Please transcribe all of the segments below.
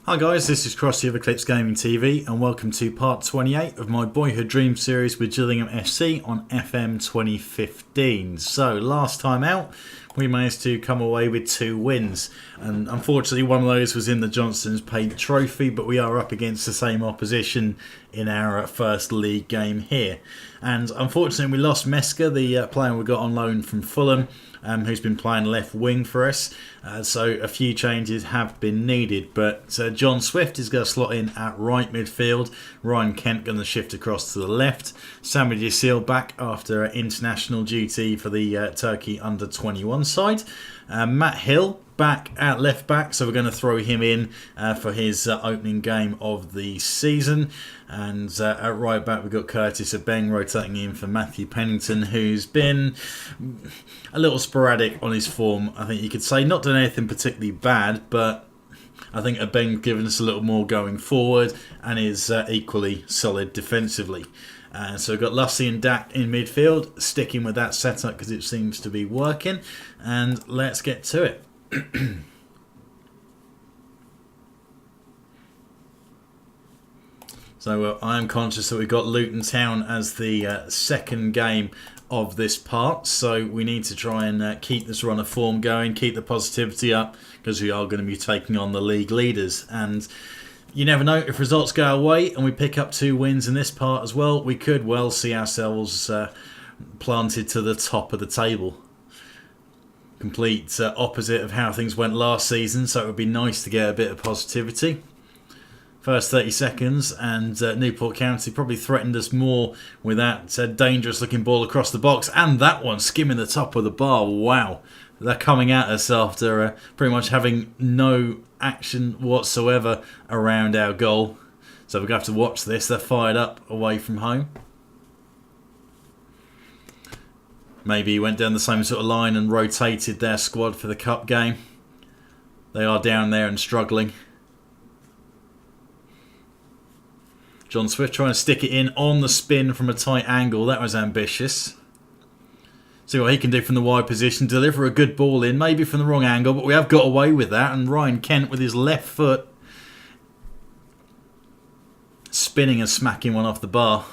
Hi guys, this is Crossy of Eclipse Gaming TV and welcome to part 28 of my Boyhood Dream series with Gillingham FC on FM 2015. So last time out we managed to come away with 2 wins, and unfortunately one of those was in the Johnston's Paint Trophy, but we are up against the same opposition in our first league game here. And unfortunately we lost Meska, the player we got on loan from Fulham, who's been playing left wing for us, so a few changes have been needed, but John Swift is going to slot in at right midfield, Ryan Kent going to shift across to the left, Samuel Yasil back after international duty for the Turkey under-21 side, Matt Hill back at left back, so we're going to throw him in for his opening game of the season. And at right back we've got Curtis Abeng rotating in for Matthew Pennington, who's been a little sporadic on his form, I think you could say. Not done anything particularly bad, but I think Abeng's given us a little more going forward and is equally solid defensively. So we've got Lussie and Dak in midfield, sticking with that setup because it seems to be working. And let's get to it. So I am conscious that we've got Luton Town as the second game of this part, so we need to try and keep this run of form going, keep the positivity up, because we are going to be taking on the league leaders. And you never know, if results go our way and we pick up 2 wins in this part as well, we could well see ourselves planted to the top of the table. Complete opposite of how things went last season, so it would be nice to get a bit of positivity. First 30 seconds and Newport County probably threatened us more with that dangerous looking ball across the box, and that one skimming the top of the bar. Wow, they're coming at us after pretty much having no action whatsoever around our goal, so we're going to have to watch this. They're fired up away from home. Maybe he went down the same sort of line and rotated their squad for the cup game. They are down there and struggling. John Swift trying to stick it in on the spin from a tight angle. That was ambitious. See what he can do from the wide position. Deliver a good ball in, maybe from the wrong angle, but we have got away with that. And Ryan Kent with his left foot spinning and smacking one off the bar.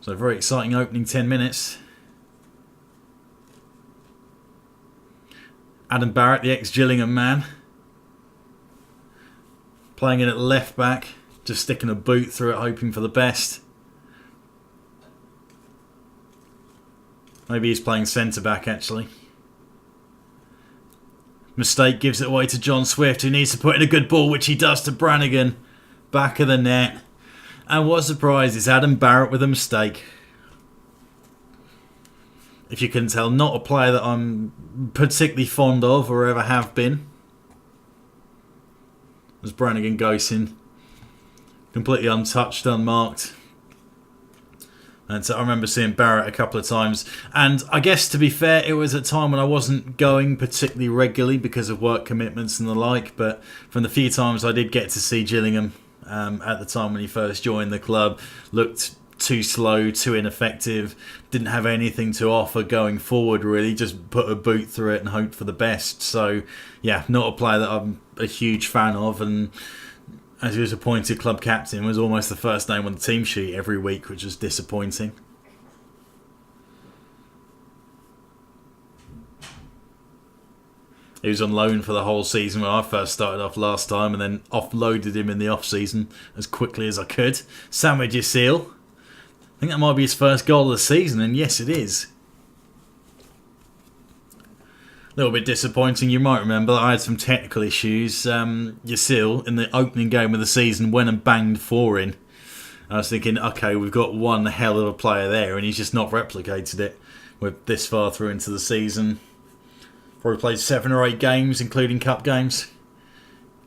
So very exciting opening 10 minutes. Adam Barrett, the ex-Gillingham man, playing in at left back, just sticking a boot through it, hoping for the best. Maybe he's playing centre back actually. Mistake gives it away to John Swift, who needs to put in a good ball, which he does to Brannigan. Back of the net. And what a surprise, it's Adam Barrett with a mistake. If you couldn't tell, not a player that I'm particularly fond of or ever have been. As Brannigan goes in, completely untouched, unmarked. And so I remember seeing Barrett a couple of times. And I guess, to be fair, it was a time when I wasn't going particularly regularly because of work commitments and the like. But from the few times I did get to see Gillingham, at the time when he first joined the club, looked too slow, too ineffective, didn't have anything to offer going forward really, just put a boot through it and hoped for the best. So yeah, not a player that I'm a huge fan of, and as he was appointed club captain, was almost the first name on the team sheet every week, which was disappointing. He was on loan for the whole season when I first started off last time, and then offloaded him in the off-season as quickly as I could. Samuel Yasil. I think that might be his first goal of the season, and yes, it is. A little bit disappointing. You might remember that I had some technical issues. Yasil, in the opening game of the season, went and banged 4 in. I was thinking, okay, we've got one hell of a player there, and he's just not replicated it. We're this far through into the season. Probably played 7 or 8 games, including cup games.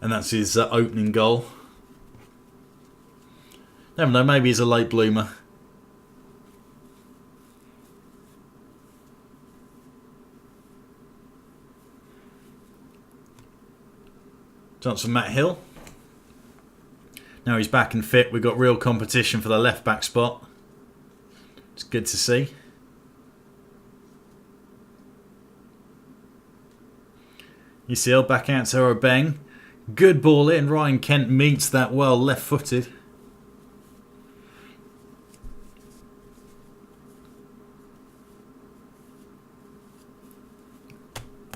And that's his opening goal. Never know, maybe he's a late bloomer. Chance for Matt Hill. Now he's back and fit, we've got real competition for the left back spot. It's good to see. Yusil back out to Obeng. Good ball in. Ryan Kent meets that well, left-footed.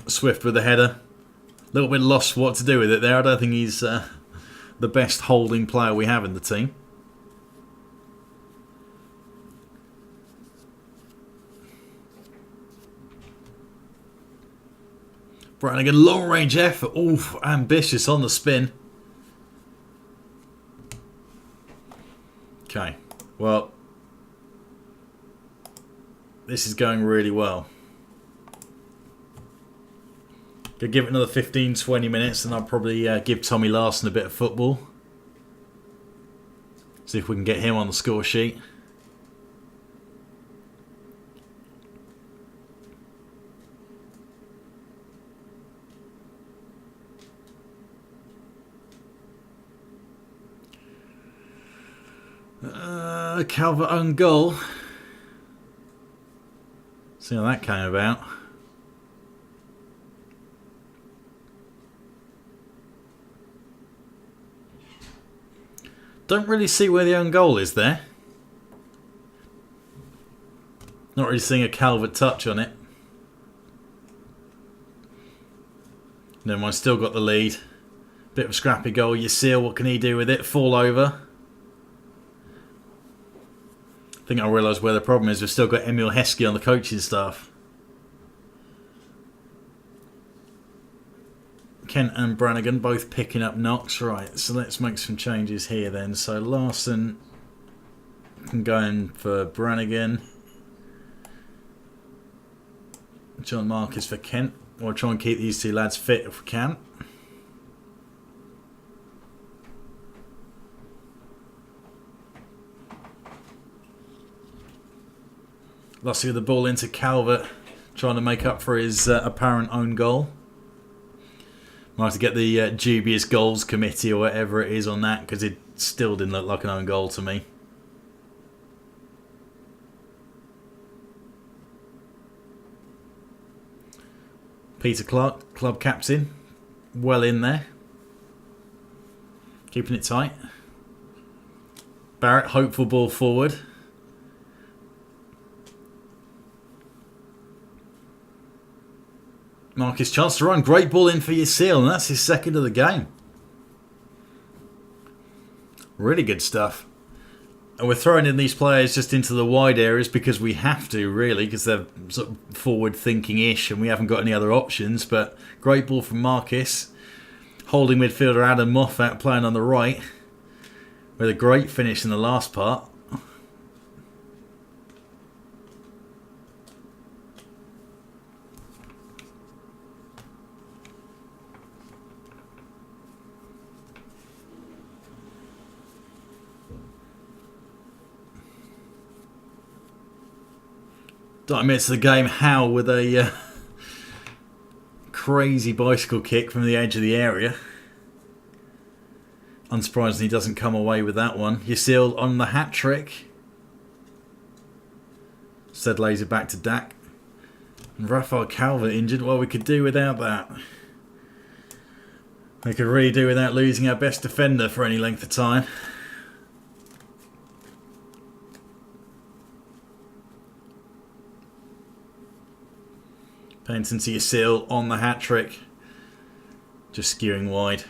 Swift with the header. A little bit lost what to do with it there. I don't think he's the best holding player we have in the team. Brannigan, long range effort. Oof, ambitious on the spin. Okay, well, this is going really well. Could give it another 15-20 minutes and I'll probably give Tommy Larson a bit of football. See if we can get him on the score sheet. Calvert own goal. See how that came about. Don't really see where the own goal is there. Not really seeing a Calvert touch on it. Never mind, still got the lead. Bit of a scrappy goal. Yusil, what can he do with it? Fall over. I think I realised where the problem is. We've still got Emil Heskey on the coaching staff. Kent and Brannigan both picking up knocks. Right, so let's make some changes here then. So Larson can go in for Brannigan. John Marcus for Kent. We'll try and keep these two lads fit if we can. Lussie with the ball into Calvert, trying to make up for his apparent own goal. Might have to get the dubious goals committee or whatever it is on that, because it still didn't look like an own goal to me. Peter Clark, club captain, well in there. Keeping it tight. Barrett, hopeful ball forward. Marcus chance to run. Great ball in for Yusil, and that's his second of the game. Really good stuff. And we're throwing in these players just into the wide areas because we have to, really, because they're sort of forward-thinking-ish and we haven't got any other options. But great ball from Marcus. Holding midfielder Adam Moffat playing on the right. With a great finish in the last part. Minutes of the game, Howe with a crazy bicycle kick from the edge of the area. Unsurprisingly, he doesn't come away with that one. Yusil on the hat trick. Said lays it back to Dak. And Raphael Calvert injured. Well, we could do without that. We could really do without losing our best defender for any length of time. Pennington to Yusil on the hat trick. Just skewing wide.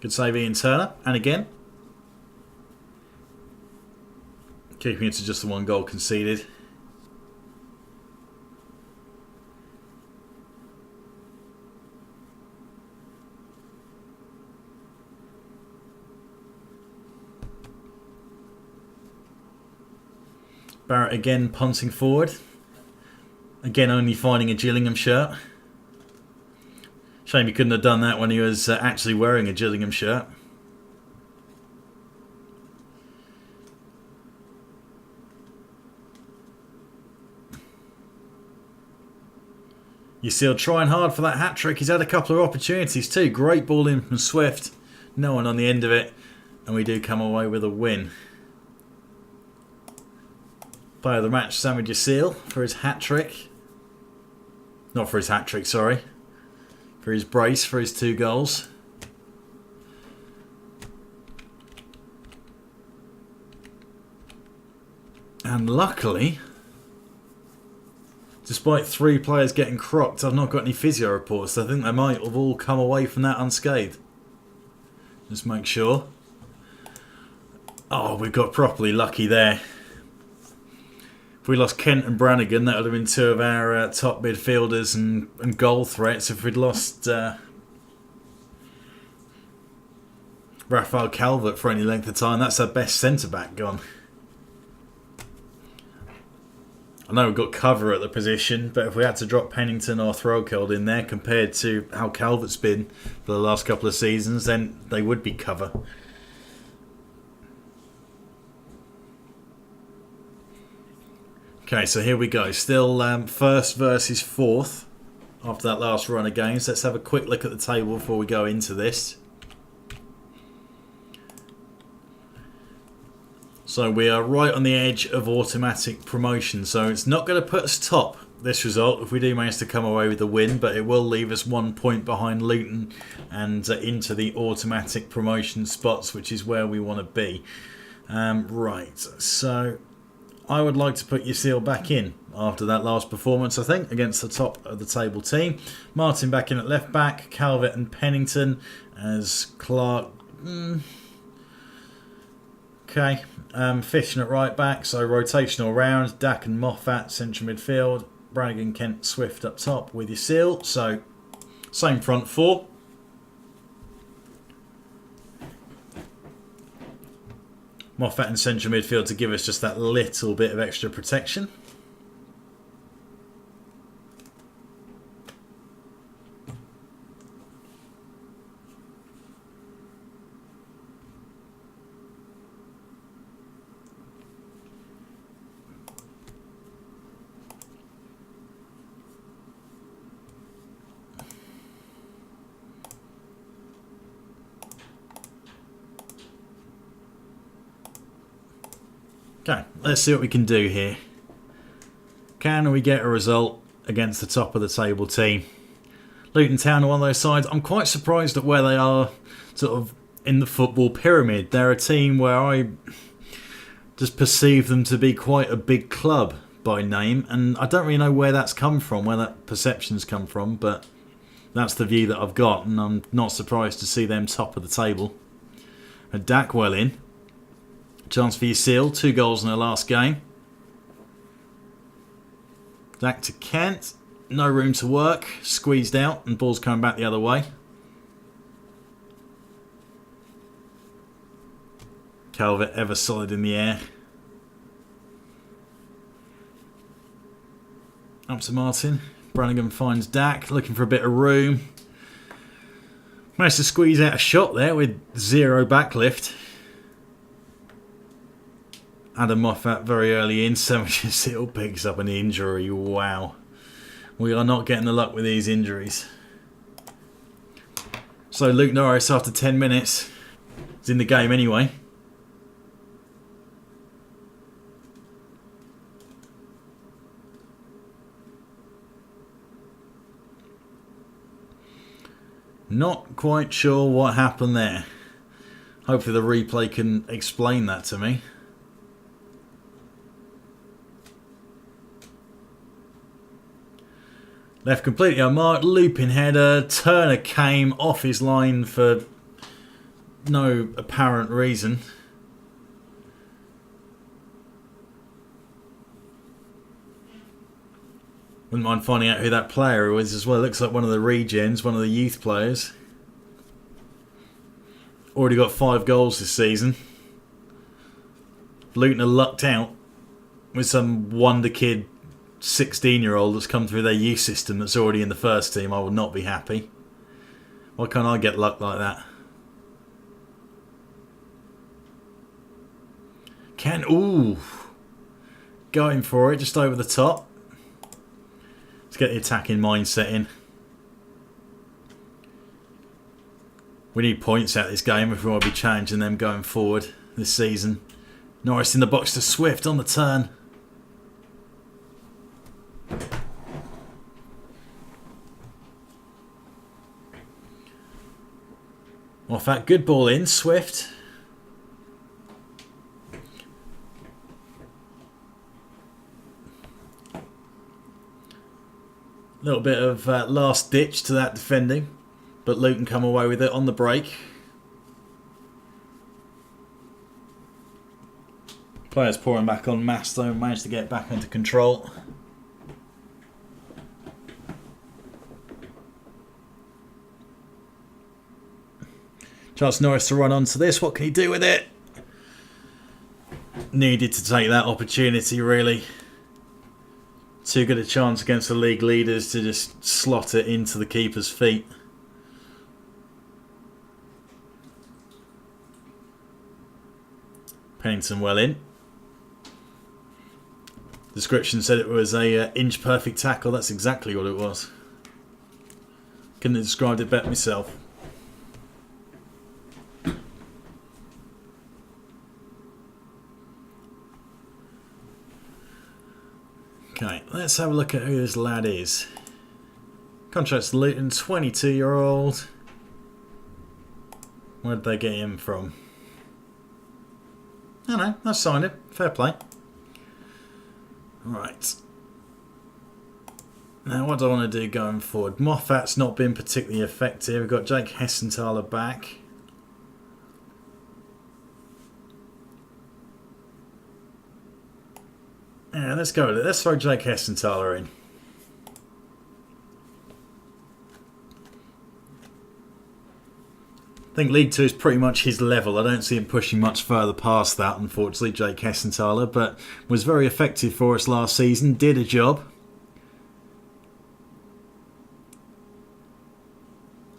Good save Ian Turner. And again. Keeping it to just the one goal conceded. Barrett again punting forward. Again only finding a Gillingham shirt. Shame he couldn't have done that when he was actually wearing a Gillingham shirt. Yasiel trying hard for that hat-trick. He's had a couple of opportunities too. Great ball in from Swift. No one on the end of it. And we do come away with a win. Player of the match, Sammy Yasiel, for his hat-trick. Not for his hat-trick, sorry. For his brace, for his 2 goals. And luckily, despite 3 players getting crocked, I've not got any physio reports. So I think they might have all come away from that unscathed. Just make sure. Oh, we got properly lucky there. If we lost Kent and Brannigan, that would have been 2 of our top midfielders and goal threats. If we'd lost Raphael Calvert for any length of time, that's our best centre-back gone. I know we've got cover at the position, but if we had to drop Pennington or Threlkeld in there compared to how Calvert's been for the last couple of seasons, then they would be cover. Okay, so here we go. Still first versus fourth after that last run of games. Let's have a quick look at the table before we go into this. So we are right on the edge of automatic promotion. So it's not going to put us top, this result, if we do manage to come away with the win. But it will leave us 1 point behind Luton and into the automatic promotion spots, which is where we want to be. Right, so I would like to put Yasiel back in after that last performance, I think, against the top of the table team. Martin back in at left back, Calvert and Pennington as Clark. Okay, Fishing at right back, so rotational round. Dack and Moffat central midfield. Brannigan, Kent, Swift up top with Yasiel. So same front 4. Moffat in central midfield to give us just that little bit of extra protection. Okay, let's see what we can do here. Can we get a result against the top of the table team? Luton Town are one of those sides. I'm quite surprised at where they are sort of in the football pyramid. They're a team where I just perceive them to be quite a big club by name. And I don't really know where that's come from, where that perception's come from. But that's the view that I've got. And I'm not surprised to see them top of the table. And Dack well in. Chance for Yasiel, 2 goals in the last game. Back to Kent. No room to work. Squeezed out and ball's coming back the other way. Calvert ever solid in the air. Up to Martin. Brannigan finds Dack, looking for a bit of room. Managed to squeeze out a shot there with 0 backlift. Adam Moffat very early in. Yasiel picks up an injury. Wow. We are not getting the luck with these injuries. So Luke Norris, after 10 minutes, is in the game anyway. Not quite sure what happened there. Hopefully the replay can explain that to me. Left completely unmarked, looping header. Turner came off his line for no apparent reason. Wouldn't mind finding out who that player was as well. Looks like one of the regens, one of the youth players. Already got 5 goals this season. Luton are lucked out with some wonder kid 16-year-old that's come through their youth system that's already in the first team. I would not be happy. Why can't I get luck like that? Ooh. Going for it, just over the top. to get the attacking mindset in. We need points out of this game if we want to be challenging them going forward this season. Norris in the box to Swift on the turn. Moffat, good ball in. Swift. A little bit of last ditch to that defending, but Luton come away with it on the break. Players pouring back on mass though, managed to get back under control. Chance Norris to run onto this. What can he do with it? Needed to take that opportunity, really. Too good a chance against the league leaders to just slot it into the keeper's feet. Pennington well in. Description said it was a inch perfect tackle. That's exactly what it was. Couldn't have described it better myself. Okay, let's have a look at who this lad is. Contract's Luton, 22-year-old. Where did they get him from? I don't know, I signed him. Fair play. Right. Now, what do I want to do going forward? Moffat's not been particularly effective. We've got Jake Hessenthaler back. Yeah, let's go with it. Let's throw Jake Hessenthaler in. I think League 2 is pretty much his level. I don't see him pushing much further past that, unfortunately, Jake Hessenthaler, but was very effective for us last season, did a job.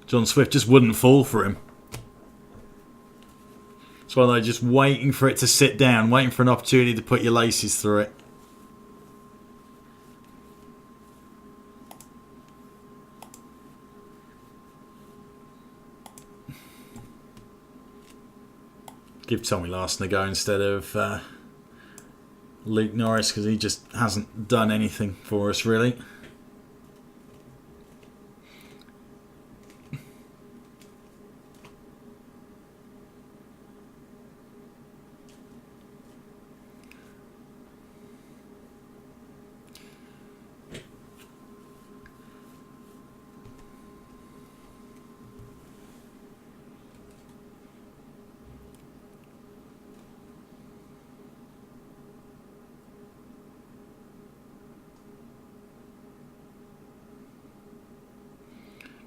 John Swift just wouldn't fall for him. That's why they're just waiting for it to sit down, waiting for an opportunity to put your laces through it. Give Tommy Larson a go instead of Luke Norris, because he just hasn't done anything for us really.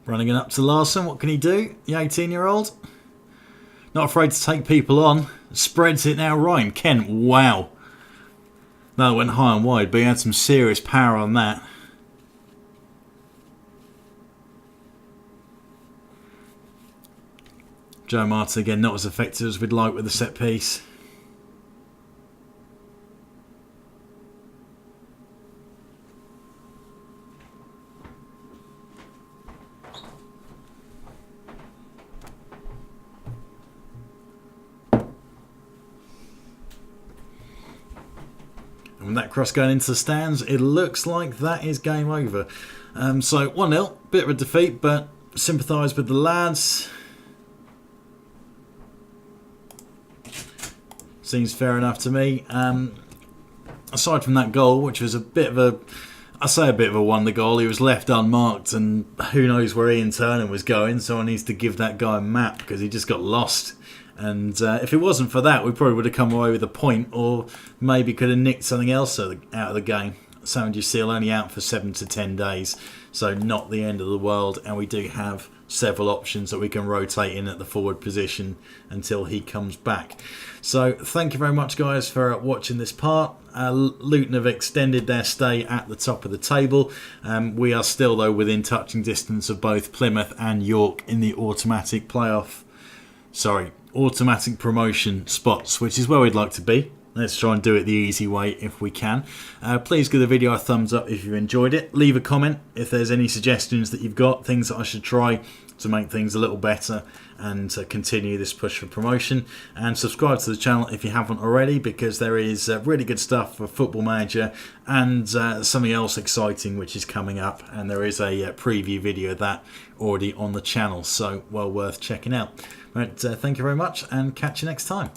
Running it up to Larson. What can he do? The 18-year-old. Not afraid to take people on. Spreads it now. Ryan Kent. Wow. That went high and wide, but he had some serious power on that. Joe Martin again not as effective as we'd like with the set piece. And that cross going into the stands, it looks like that is game over. So 1-0, bit of a defeat, but sympathise with the lads. Seems fair enough to me. Aside from that goal, which was a bit of a, I say a bit of a wonder goal, he was left unmarked, and who knows where Ian Turner was going. Someone needs to give that guy a map, because he just got lost. And if it wasn't for that, we probably would have come away with a point, or maybe could have nicked something else out of the game. Sam Seal only out for 7 to 10 days, so not the end of the world. And we do have several options that we can rotate in at the forward position until he comes back. So thank you very much, guys, for watching this part. Luton have extended their stay at the top of the table. We are still, though, within touching distance of both Plymouth and York in the automatic promotion spots, which is where we'd like to be. Let's try and do it the easy way if we can. Please give the video a thumbs up if you enjoyed it. Leave a comment if there's any suggestions that you've got, things that I should try to make things a little better and continue this push for promotion. And subscribe to the channel if you haven't already, because there is really good stuff for Football Manager and something else exciting which is coming up, and there is a preview video of that already on the channel, so well worth checking out. But thank you very much, and catch you next time.